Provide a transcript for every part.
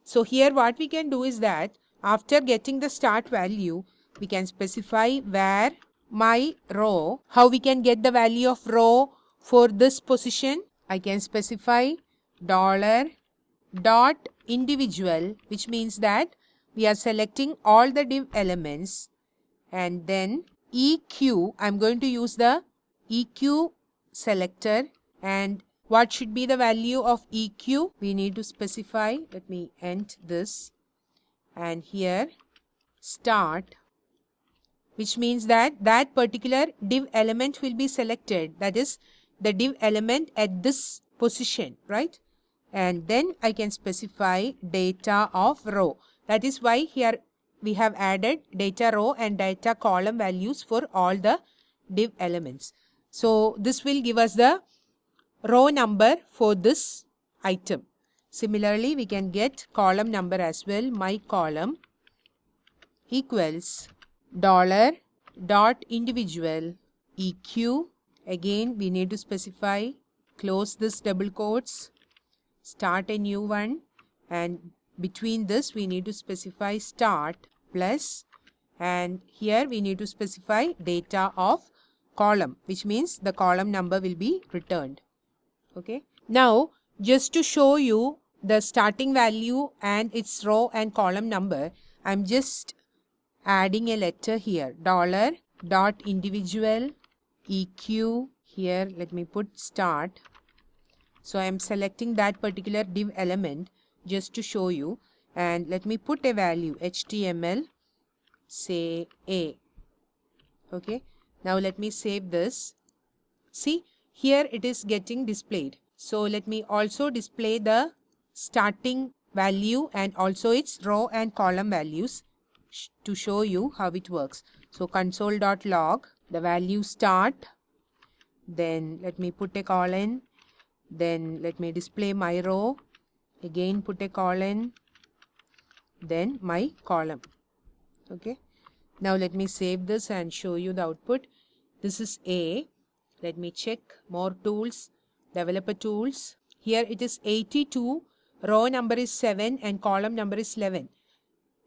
So here what we can do is that after getting the start value, we can specify where my row, how we can get the value of row for this position. I can specify $.individual, which means that we are selecting all the div elements, and then EQ, I'm going to use the EQ selector. And what should be the value of EQ? We need to specify, let me end this, and here start, which means that that particular div element will be selected, that is the div element at this position, right? And then I can specify data of row. That is why here we have added data row and data column values for all the div elements. So this will give us the row number for this item. Similarly, we can get column number as well. My column equals $.individual EQ. Again, we need to specify, close this double quotes, start a new one, and between this we need to specify start plus, and here we need to specify data of column, which means the column number will be returned. Okay. Now, just to show you the starting value and its row and column number, I'm just adding a letter here, $.individual EQ. Here let me put start. So I am selecting that particular div element just to show you, and let me put a value HTML, say A. Okay. Now let me save this. See, here it is getting displayed. So let me also display the starting value and also its row and column values to show you how it works. So console.log, the value start, then let me put a colon, then let me display my row, again put a colon, then my column. Okay. Now let me save this and show you the output. This is A. Let me check more tools, developer tools. Here it is 82, row number is 7 and column number is 11.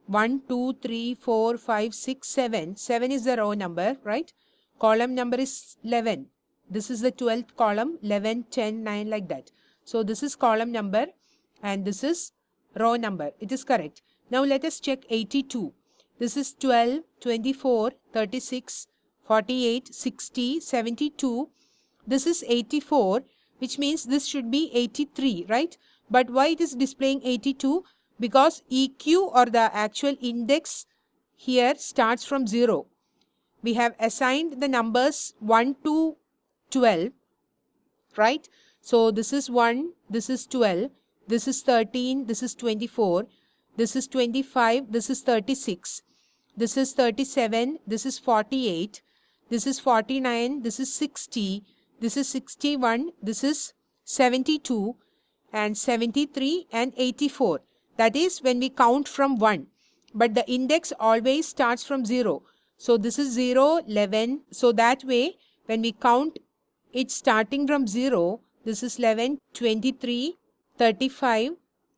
1, 2, 3, 4, 5, 6, 7. 7 is the row number, right? Column number is 11. This is the 12th column, 11, 10, 9, like that. So this is column number and this is row number. It is correct. Now let us check 82. This is 12, 24, 36, 48, 60, 72. This is 84, which means this should be 83, right? But why it is displaying 82? Because EQ, or the actual index, here starts from 0. We have assigned the numbers 1 to 12, right? So this is 1, this is 12, this is 13, this is 24, this is 25, this is 36, this is 37, this is 48, this is 49, this is 60, this is 61, this is 72, and 73 and 84. That is when we count from 1. But the index always starts from 0. So this is 0, 11. So that way when we count it starting from 0, this is 11, 23, 35,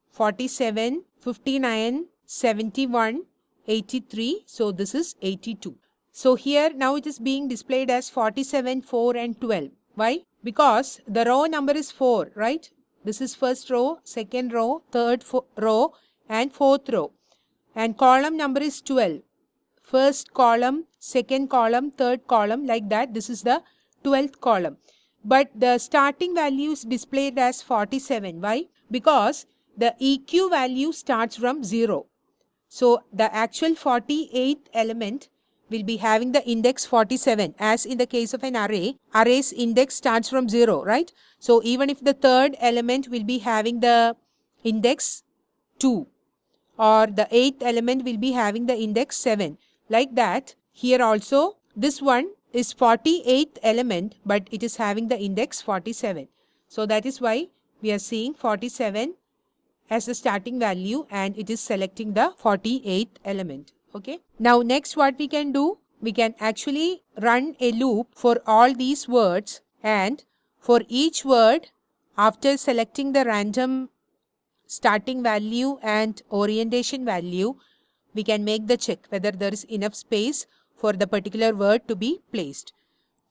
47, 59, 71, 83. So this is 82. So here now it is being displayed as 47, 4 and 12. Why? Because the row number is 4, right? This is first row, second row, third row and fourth row. And column number is 12. First column, second column, third column, like that. This is the 12th column. But the starting value is displayed as 47. Why? Because the EQ value starts from 0. So the actual 48th element will be having the index 47. As in the case of an array, array's index starts from 0, right? So even if the third element will be having the index 2, or the 8th element will be having the index 7. Like that, here also this one is 48th element, but it is having the index 47. So that is why we are seeing 47 as the starting value and it is selecting the 48th element. Okay. Now next what we can do, we can actually run a loop for all these words, and for each word, after selecting the random starting value and orientation value, we can make the check whether there is enough space for the particular word to be placed.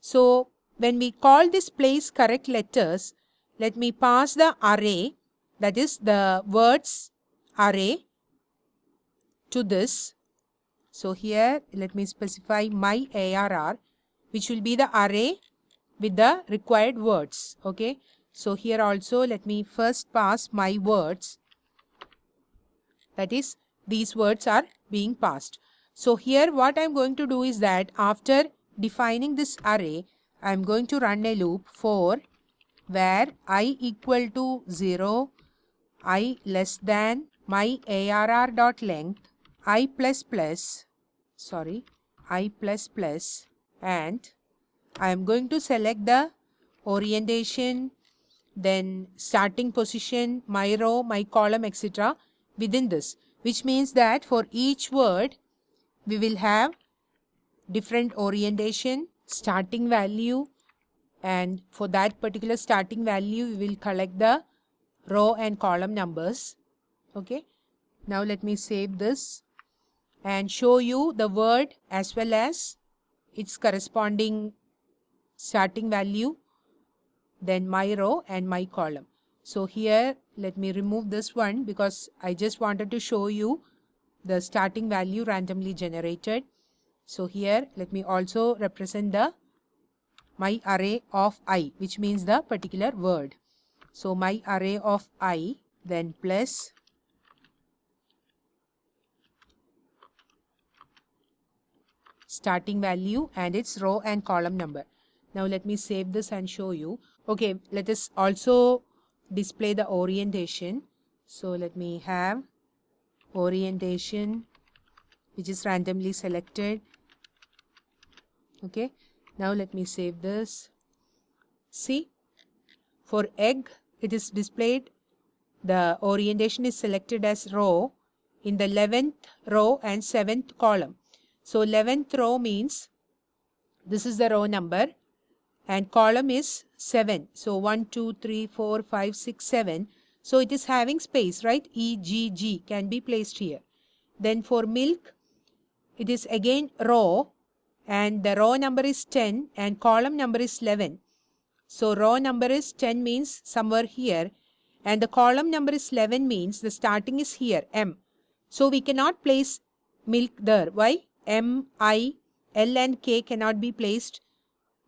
So when we call this place correct letters, let me pass the array, that is the words array, to this. So here let me specify my ARR, which will be the array with the required words. Okay. So here also let me first pass my words. That is, these words are being passed. So here what I am going to do is that after defining this array, I am going to run a loop for where I equal to 0, I less than my ARR dot length, I plus plus, and I am going to select the orientation, then starting position, my row, my column, etc. within this, which means that for each word we will have different orientation, starting value, and for that particular starting value we will collect the row and column numbers. Okay. Now let me save this and show you the word as well as its corresponding starting value, then my row and my column. So here let me remove this one because I just wanted to show you the starting value randomly generated. So here let me also represent the my array of I, which means the particular word. So my array of I, then plus starting value and its row and column number. Now let me save this and show you. Okay, let us also display the orientation. So let me have orientation, which is randomly selected. Okay, now let me save this. See, for egg it is displayed, the orientation is selected as row in the 11th row and 7th column. So 11th row means this is the row number and column is 7. So 1, 2, 3, 4, 5, 6, 7. So it is having space, right? E, G, G can be placed here. Then for milk, it is again row and the row number is 10 and column number is 11. So row number is 10 means somewhere here and the column number is 11 means the starting is here, M. So we cannot place milk there. Why? M, I, L and K cannot be placed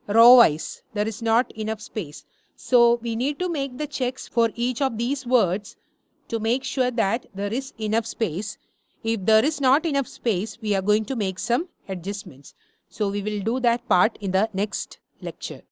row wise. There is not enough space. So we need to make the checks for each of these words to make sure that there is enough space. If there is not enough space, we are going to make some adjustments. So we will do that part in the next lecture.